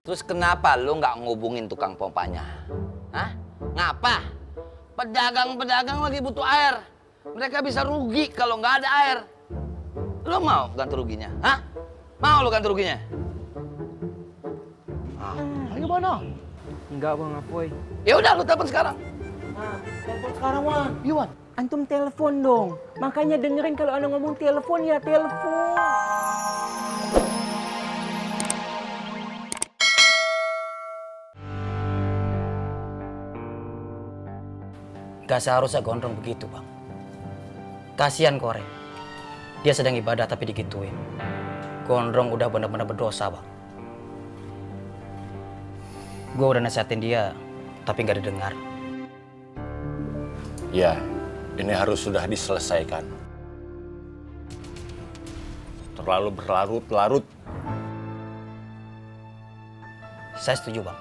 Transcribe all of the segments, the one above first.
Terus kenapa lu nggak ngubungin tukang pompanya? Hah? Ngapa? Pedagang-pedagang lagi butuh air. Mereka bisa rugi kalau nggak ada air. Lu mau ganti ruginya? Hah? Mau lu ganti ruginya? Ayo mana? Enggak Bang Apoy. Ya udah lu telepon sekarang. Telepon sekarang, Wan. Iya, Wan. Antum telepon dong. Makanya dengerin kalau ana ngomong telepon ya telepon. Gak seharusnya Gondrong begitu, Bang. Kasihan Koreng. Dia sedang ibadah tapi digituin. Gondrong udah benar-benar berdosa, Bang. Gue udah nasihatin dia, tapi gak didengar. Ya, ini harus sudah diselesaikan. Terlalu berlarut-larut. Saya setuju, Bang.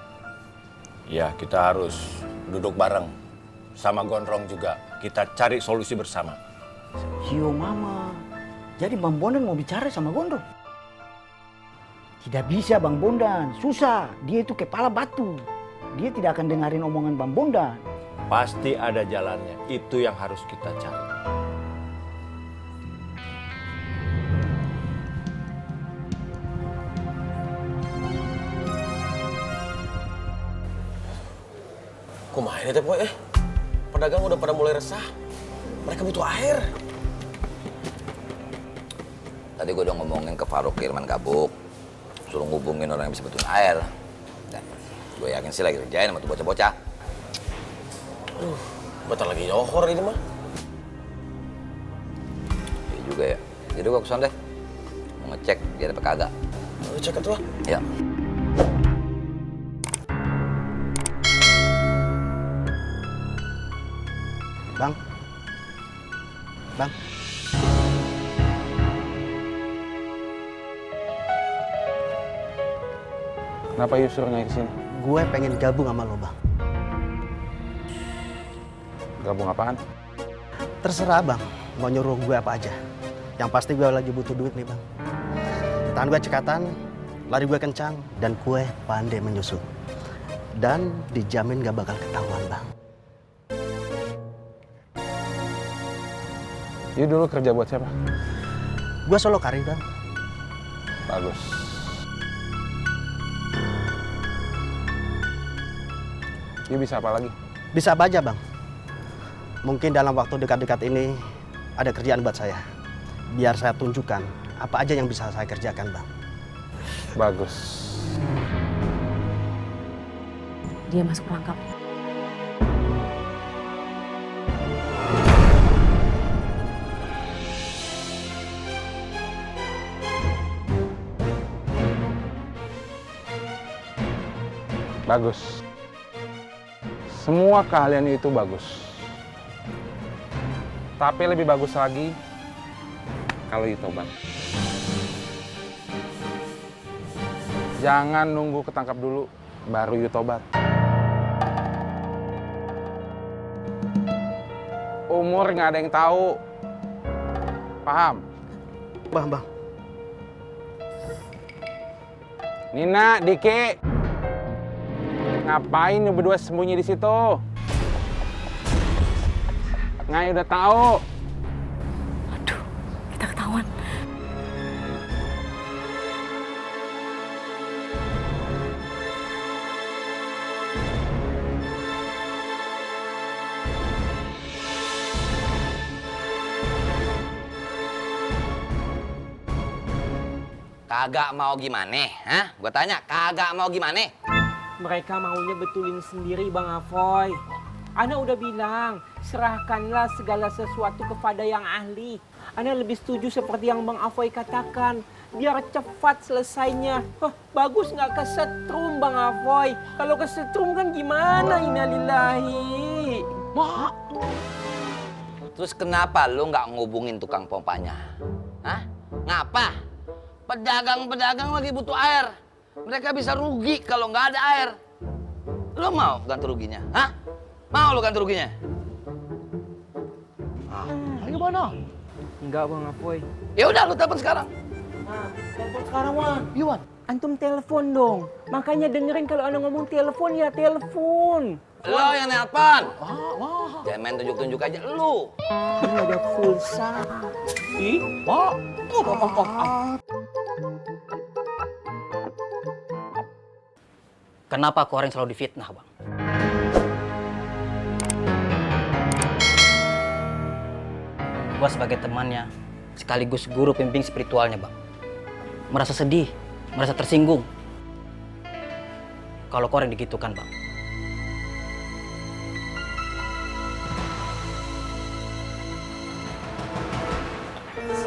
Ya, kita harus duduk bareng. Sama Gondrong juga. Kita cari solusi bersama. Yo mama. Jadi Bang Bondan mau bicara sama Gondrong? Tidak bisa Bang Bondan, susah. Dia itu kepala batu. Dia tidak akan dengerin omongan Bang Bondan. Pasti ada jalannya. Itu yang harus kita cari. Kumaha ini teh poe Pedagang udah pada mulai resah. Mereka butuh air. Tadi gue udah ngomongin ke Faruk Irman Gabuk. Suruh ngubungin orang yang bisa betulin air. Dan gue yakin sih lagi kerjain sama tuh bocah-bocah. Bentar lagi nyohor ini mah. Iya juga ya. Jadi gue kesana deh. Mau ngecek dia ada apa kagak. Lu cek atuh. Ya. Bang. Bang. Kenapa Yus suruh naik ke sini? Gue pengen gabung sama lo, Bang. Gabung apaan? Terserah, Bang. Mau nyuruh gue apa aja. Yang pasti gue lagi butuh duit nih, Bang. Tangan gue cekatan, lari gue kencang, dan gue pandai menyusup. Dan dijamin gak bakal ketahuan, Bang. Yu dulu kerja buat siapa? Gue solo karir, Bang. Bagus. Yu bisa apa lagi? Bisa apa aja, Bang. Mungkin dalam waktu dekat-dekat ini ada kerjaan buat saya. Biar saya tunjukkan apa aja yang bisa saya kerjakan, Bang. Bagus. Dia masuk perangkap. Bagus. Semua keahlian itu bagus. Tapi lebih bagus lagi kalau Yu tobat. Jangan nunggu ketangkap dulu baru Yu tobat. Umur nggak ada yang tahu. Paham? Bang. Nina, Diki. Ngapain lu berdua sembunyi di situ? Ngai udah tahu. Aduh, kita ketahuan. Kagak mau gimana? Hah? Gue tanya, kagak mau gimana? Mereka maunya betulin sendiri Bang Afoy. Ana udah bilang, serahkanlah segala sesuatu kepada yang ahli. Ana lebih setuju seperti yang Bang Afoy katakan. Biar cepat selesainya. Bagus nggak kesetrum Bang Afoy. Kalau kesetrum kan gimana, innalillahi. Mak. Terus kenapa lu nggak ngubungin tukang pompanya? Hah? Ngapa? Pedagang-pedagang lagi butuh air. Mereka bisa rugi kalau nggak ada air. Lo mau ganti ruginya? Hah? Mau lo ganti ruginya? Ayo mana? Enggak Bang Afoy. Ya udah lo telepon sekarang. Telepon sekarang, Wan. Iya, Wan. Antum telepon dong. Makanya dengerin kalau ana ngomong telepon ya telepon. Lo yang nelpon. Jangan main tunjuk-tunjuk aja lu. Ini ada pulsa. Ih, Kenapa Koreng selalu difitnah, Bang? Gua sebagai temannya, sekaligus guru pembimbing spiritualnya, Bang. Merasa sedih, merasa tersinggung. Kalau Koreng digitukan, Bang.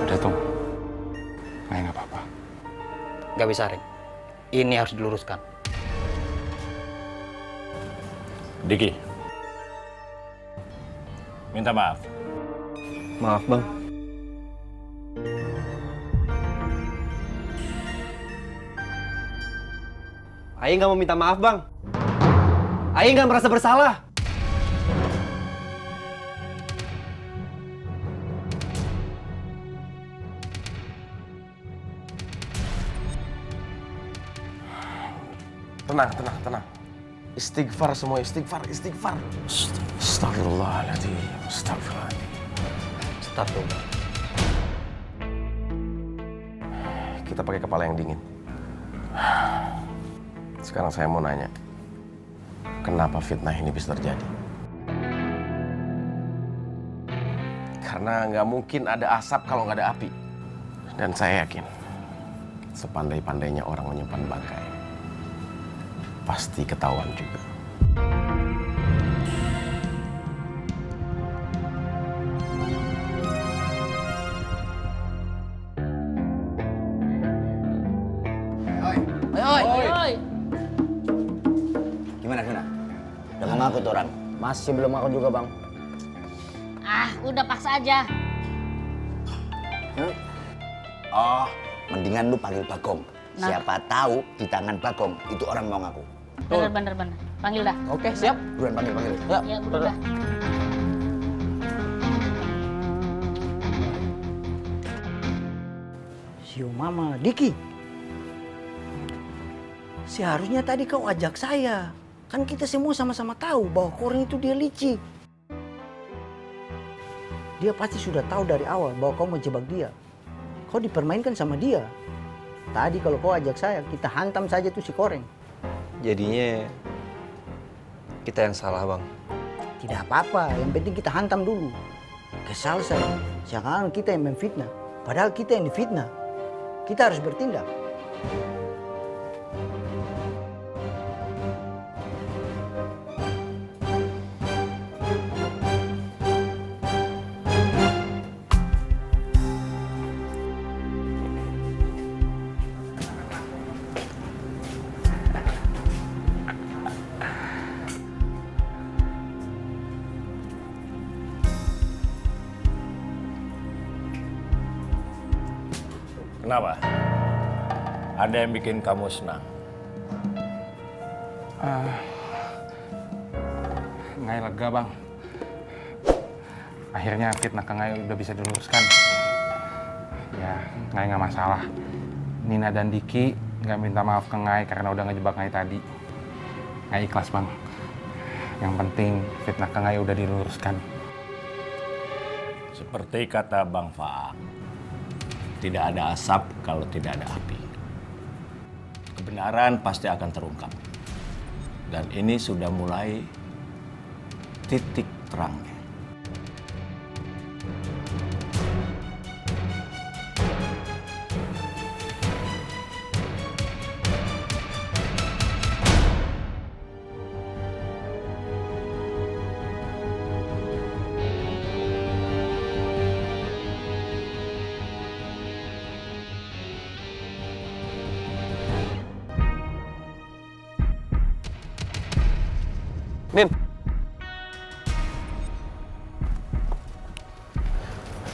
Udah, Tom. Nggak apa-apa. Gak bisa, Reng. Ini harus diluruskan. Diki, minta maaf. Maaf, Bang. Aing nggak mau minta maaf, Bang. Aing nggak merasa bersalah. Tenang. Istighfar semua, istighfar. Astagfirullahaladzim, astagfirullahaladzim. Astagfirullah. Kita pakai kepala yang dingin. Sekarang saya mau nanya, kenapa fitnah ini bisa terjadi? Karena nggak mungkin ada asap kalau nggak ada api. Dan saya yakin, sepandai-pandainya orang menyimpan bangkai, pasti ketahuan juga. Oi. Gimana? Udah mau ngaku tuh orang? Masih belum aku juga, Bang. Ah, udah paksa aja. Oh, mendingan lu panggil Bagong. Nah. Siapa tahu di tangan Bagong itu orang mau ngaku. Bener. Panggil dah. Oke, siap. Buruan panggil. Ya, udah. Sio Mama, Diki. Seharusnya tadi kau ajak saya. Kan kita semua sama-sama tahu bahwa Koreng itu dia licik. Dia pasti sudah tahu dari awal bahwa kau menjebak dia. Kau dipermainkan sama dia. Tadi kalau kau ajak saya, kita hantam saja tuh si Koreng. Jadinya kita yang salah, Bang. Tidak apa-apa, yang penting kita hantam dulu. Kesal saya, jangan kita yang memfitnah. Padahal kita yang difitnah. Kita harus bertindak. Kenapa? Ada yang bikin kamu senang? Ngai lega, Bang. Akhirnya fitnah ke Ngai udah bisa diluruskan. Ya, Ngai nggak masalah. Nina dan Diki nggak minta maaf ke Ngai karena udah ngejebak Ngai tadi. Ngai ikhlas, Bang. Yang penting fitnah ke Ngai udah diluruskan. Seperti kata Bang Faang, tidak ada asap kalau tidak ada api. Kebenaran pasti akan terungkap. Dan ini sudah mulai titik terangnya.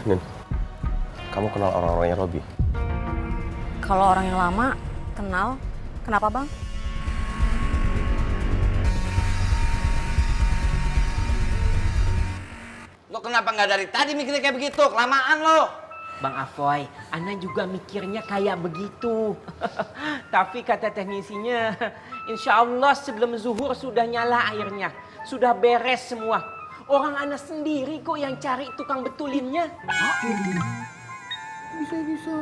Nin, kamu kenal orang-orangnya Robi? Kalau orang yang lama, kenal. Kenapa, Bang? Lo kenapa nggak dari tadi mikirnya kayak begitu? Kelamaan lo. Bang Afoy, Ana juga mikirnya kayak begitu. Tapi kata teknisinya, insya Allah sebelum zuhur sudah nyala airnya. Sudah beres semua. Orang Ana sendiri kok yang cari tukang betulinnya. Bisa-bisa.